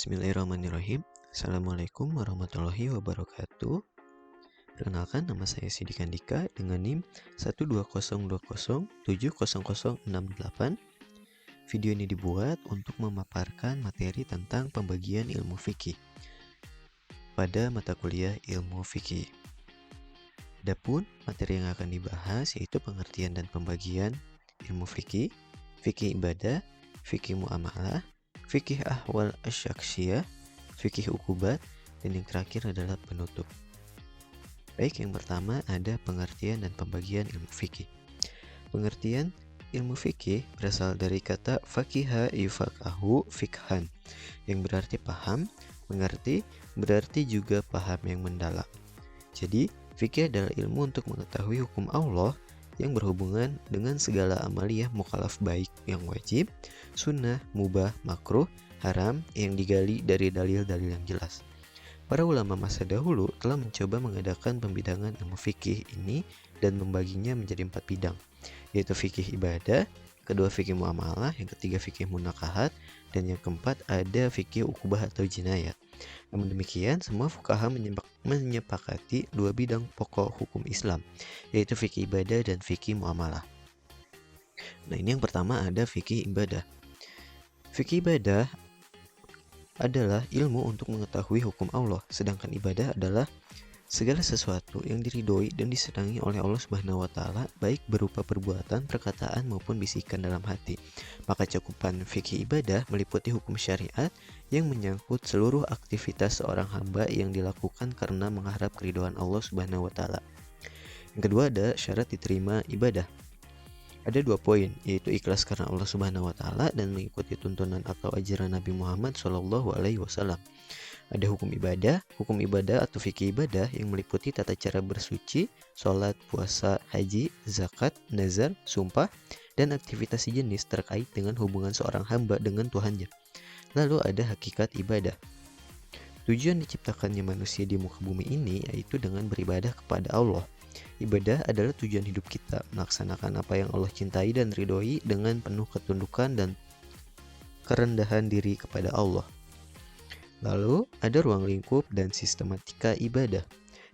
Bismillahirrahmanirrahim. Assalamualaikum warahmatullahi wabarakatuh. Perkenalkan, nama saya Sidik Andika dengan NIM 12020700068. Video ini dibuat untuk memaparkan materi tentang pembagian ilmu fikih pada mata kuliah ilmu fikih. Adapun materi yang akan dibahas yaitu pengertian dan pembagian ilmu fikih, fikih ibadah, fikih muamalah, fikih ahwal asyaksiyah, fikih ukubat, dan yang terakhir adalah penutup. Baik, yang pertama ada pengertian dan pembagian ilmu fikih. Pengertian ilmu fikih berasal dari kata fakiha yufaqahu fikhan, yang berarti paham, mengerti, berarti juga paham yang mendalam. Jadi, fikih adalah ilmu untuk mengetahui hukum Allah yang berhubungan dengan segala amaliyah mukallaf baik yang wajib, sunnah, mubah, makruh, haram yang digali dari dalil-dalil yang jelas. Para ulama masa dahulu telah mencoba mengadakan pembidangan ilmu fikih ini dan membaginya menjadi 4 bidang, yaitu fikih ibadah, kedua fikih muamalah, yang ketiga fikih munakahat, dan yang keempat ada fikih ukubah atau jinayat. Namun demikian, semua fuqaha menyepakati 2 bidang pokok hukum Islam, yaitu fikih ibadah dan fikih muamalah. Nah, ini yang pertama ada fikih ibadah. Fikih ibadah adalah ilmu untuk mengetahui hukum Allah, sedangkan ibadah adalah segala sesuatu yang diridhoi dan disenangi oleh Allah Subhanahu wa taala, baik berupa perbuatan, perkataan maupun bisikan dalam hati. Maka cakupan fikih ibadah meliputi hukum syariat yang menyangkut seluruh aktivitas seorang hamba yang dilakukan karena mengharap keridhaan Allah Subhanahu wa taala. Yang kedua ada syarat diterima ibadah. Ada 2 poin, yaitu ikhlas karena Allah Subhanahu wa taala dan mengikuti tuntunan atau ajaran Nabi Muhammad SAW. Ada hukum ibadah atau fikih ibadah yang meliputi tata cara bersuci, sholat, puasa, haji, zakat, nazar, sumpah, dan aktivitas sejenis terkait dengan hubungan seorang hamba dengan Tuhannya. Lalu ada hakikat ibadah. Tujuan diciptakannya manusia di muka bumi ini yaitu dengan beribadah kepada Allah. Ibadah adalah tujuan hidup kita, melaksanakan apa yang Allah cintai dan ridhoi dengan penuh ketundukan dan kerendahan diri kepada Allah. Lalu ada ruang lingkup dan sistematika ibadah.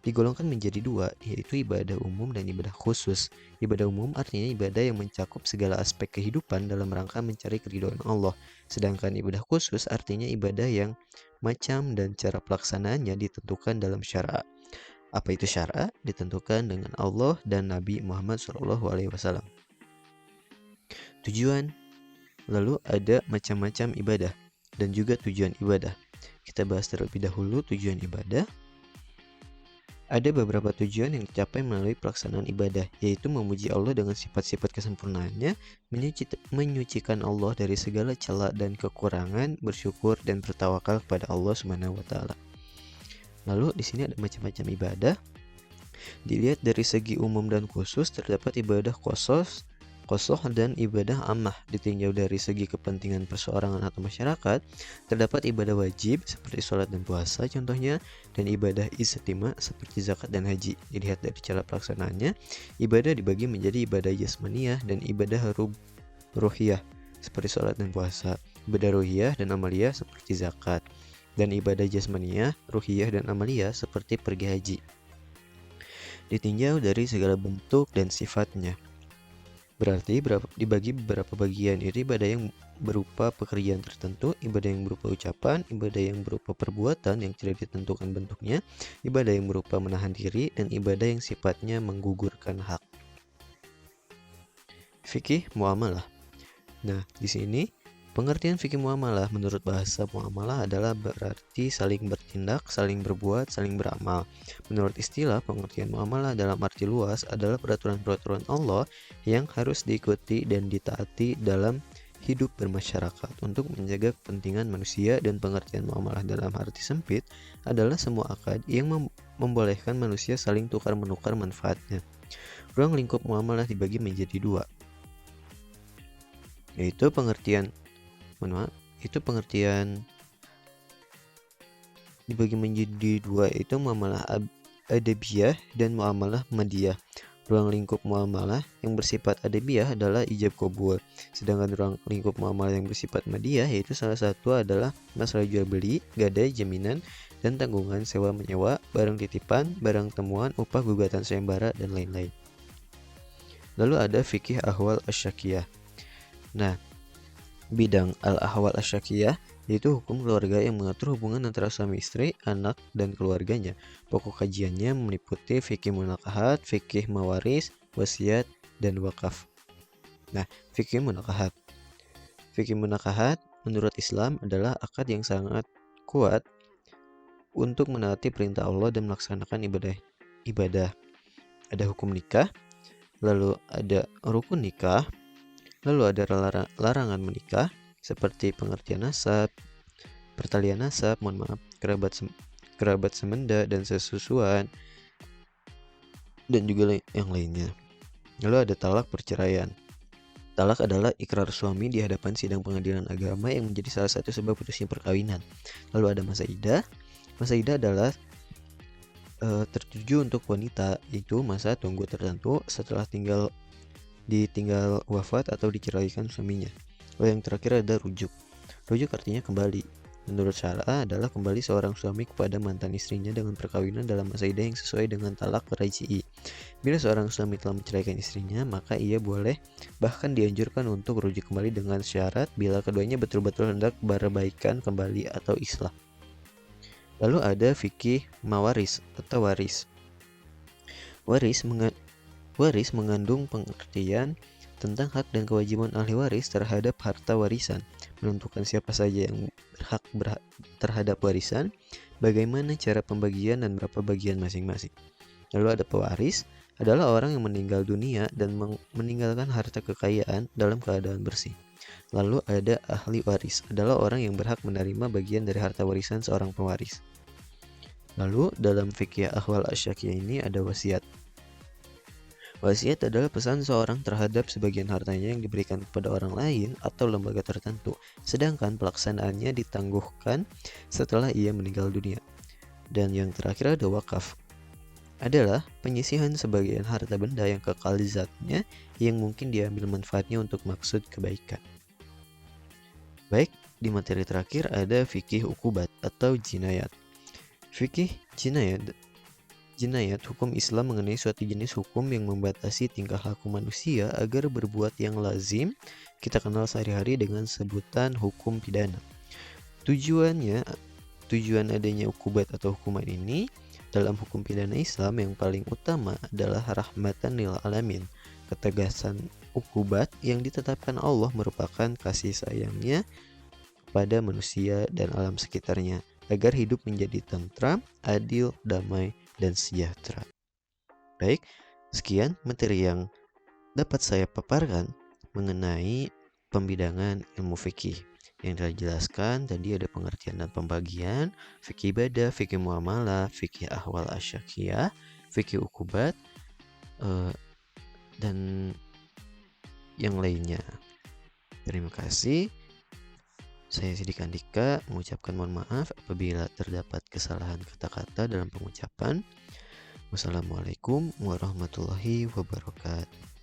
Digolongkan menjadi 2, yaitu ibadah umum dan ibadah khusus. Ibadah umum artinya ibadah yang mencakup segala aspek kehidupan dalam rangka mencari keridhaan Allah. Sedangkan ibadah khusus artinya ibadah yang macam dan cara pelaksanaannya ditentukan dalam syara. Apa itu syara? Ditentukan dengan Allah dan Nabi Muhammad SAW. Tujuan. Lalu ada macam-macam ibadah dan juga tujuan ibadah. Kita bahas terlebih dahulu tujuan ibadah. Ada beberapa tujuan yang dicapai melalui pelaksanaan ibadah, yaitu memuji Allah dengan sifat-sifat kesempurnaannya, menyucikan Allah dari segala cela dan kekurangan, bersyukur dan bertawakal kepada Allah Subhanahu wa taala. Lalu di sini ada macam-macam ibadah. Dilihat dari segi umum dan khusus, terdapat ibadah khosoh dan ibadah ammah. Ditinjau dari segi kepentingan perseorangan atau masyarakat, terdapat ibadah wajib seperti sholat dan puasa contohnya, dan ibadah istimah seperti zakat dan haji. Dilihat dari cara pelaksanaannya, ibadah dibagi menjadi ibadah jasmaniyah dan ibadah ruhiyah seperti sholat dan puasa, ibadah ruhiyah dan amaliyah seperti zakat, dan ibadah jasmaniyah, ruhiyah dan amaliyah seperti pergi haji. Ditinjau dari segala bentuk dan sifatnya. Berarti dibagi beberapa bagian, yaitu ibadah yang berupa pekerjaan tertentu, ibadah yang berupa ucapan, ibadah yang berupa perbuatan yang tidak ditentukan bentuknya, ibadah yang berupa menahan diri, dan ibadah yang sifatnya menggugurkan hak. Fikih muamalah. Nah, di sini pengertian fikih muamalah menurut bahasa muamalah adalah berarti saling bertindak, saling berbuat, saling beramal. Menurut istilah, pengertian muamalah dalam arti luas adalah peraturan-peraturan Allah yang harus diikuti dan ditaati dalam hidup bermasyarakat untuk menjaga kepentingan manusia, dan pengertian muamalah dalam arti sempit adalah semua akad yang membolehkan manusia saling tukar-menukar manfaatnya. Ruang lingkup muamalah dibagi menjadi 2, yaitu pengertian dibagi menjadi 2, yaitu muamalah adabiyah dan muamalah madiyah. Ruang lingkup muamalah yang bersifat adabiyah adalah ijab qabul. Sedangkan ruang lingkup muamalah yang bersifat madiyah yaitu salah satu adalah masalah jual beli, gadai, jaminan, dan tanggungan sewa menyewa, barang titipan, barang temuan, upah, gugatan sayembara, dan lain-lain. Lalu ada fikih ahwal asyakiyah. Nah, bidang al-ahwal asyakiyah yaitu hukum keluarga yang mengatur hubungan antara suami istri, anak, dan keluarganya. Pokok kajiannya meliputi fikih munakahat, fikih mawaris, wasiat, dan wakaf. Nah, fikih munakahat. Fikih munakahat menurut Islam adalah akad yang sangat kuat untuk menaati perintah Allah dan melaksanakan ibadah. Ada hukum nikah, lalu ada rukun nikah, lalu ada larangan menikah seperti pengertian nasab, pertalian nasab, kerabat semenda dan sesusuan, dan juga yang lainnya. Lalu ada talak perceraian. Talak adalah ikrar suami di hadapan sidang pengadilan agama yang menjadi salah satu sebab putusnya perkawinan. Lalu ada masa idah. Masa idah adalah tertuju untuk wanita, yaitu masa tunggu tertentu setelah ditinggal wafat atau diceraikan suaminya. Lalu yang terakhir ada rujuk. Rujuk artinya kembali. Menurut syara adalah kembali seorang suami kepada mantan istrinya dengan perkawinan dalam masa idah yang sesuai dengan talak raj'i. Bila seorang suami telah menceraikan istrinya, maka ia boleh bahkan dianjurkan untuk rujuk kembali dengan syarat bila keduanya betul-betul hendak berbaikan kembali atau islah. Lalu ada fikih mawaris atau waris. Waris mengandung pengertian tentang hak dan kewajiban ahli waris terhadap harta warisan, menentukan siapa saja yang berhak terhadap warisan, bagaimana cara pembagian dan berapa bagian masing-masing. Lalu ada pewaris, adalah orang yang meninggal dunia dan meninggalkan harta kekayaan dalam keadaan bersih. Lalu ada ahli waris, adalah orang yang berhak menerima bagian dari harta warisan seorang pewaris. Lalu dalam fikih ahwal asyakiyah ini ada wasiat. Wasiat adalah pesan seorang terhadap sebagian hartanya yang diberikan kepada orang lain atau lembaga tertentu, sedangkan pelaksanaannya ditangguhkan setelah ia meninggal dunia. Dan yang terakhir ada wakaf. Adalah penyisihan sebagian harta benda yang kekal zatnya yang mungkin diambil manfaatnya untuk maksud kebaikan. Baik, di materi terakhir ada fikih ukubat atau jinayat. Fikih jinayat hukum Islam mengenai suatu jenis hukum yang membatasi tingkah laku manusia agar berbuat yang lazim kita kenal sehari-hari dengan sebutan hukum pidana. Tujuan adanya ukubat atau hukuman ini dalam hukum pidana Islam yang paling utama adalah rahmatan lil alamin. Ketegasan ukubat yang ditetapkan Allah merupakan kasih sayangnya pada manusia dan alam sekitarnya agar hidup menjadi tentram, adil, damai, dan sejahtera. Baik, sekian materi yang dapat saya paparkan mengenai pembidangan ilmu fikih. Yang telah dijelaskan tadi ada pengertian dan pembagian, fikih ibadah, fikih muamalah, fikih ahwal asyakiyah, fikih ukubat, dan yang lainnya. Terima kasih. Saya Sidik Andika mengucapkan mohon maaf apabila terdapat kesalahan kata-kata dalam pengucapan. Wassalamualaikum warahmatullahi wabarakatuh.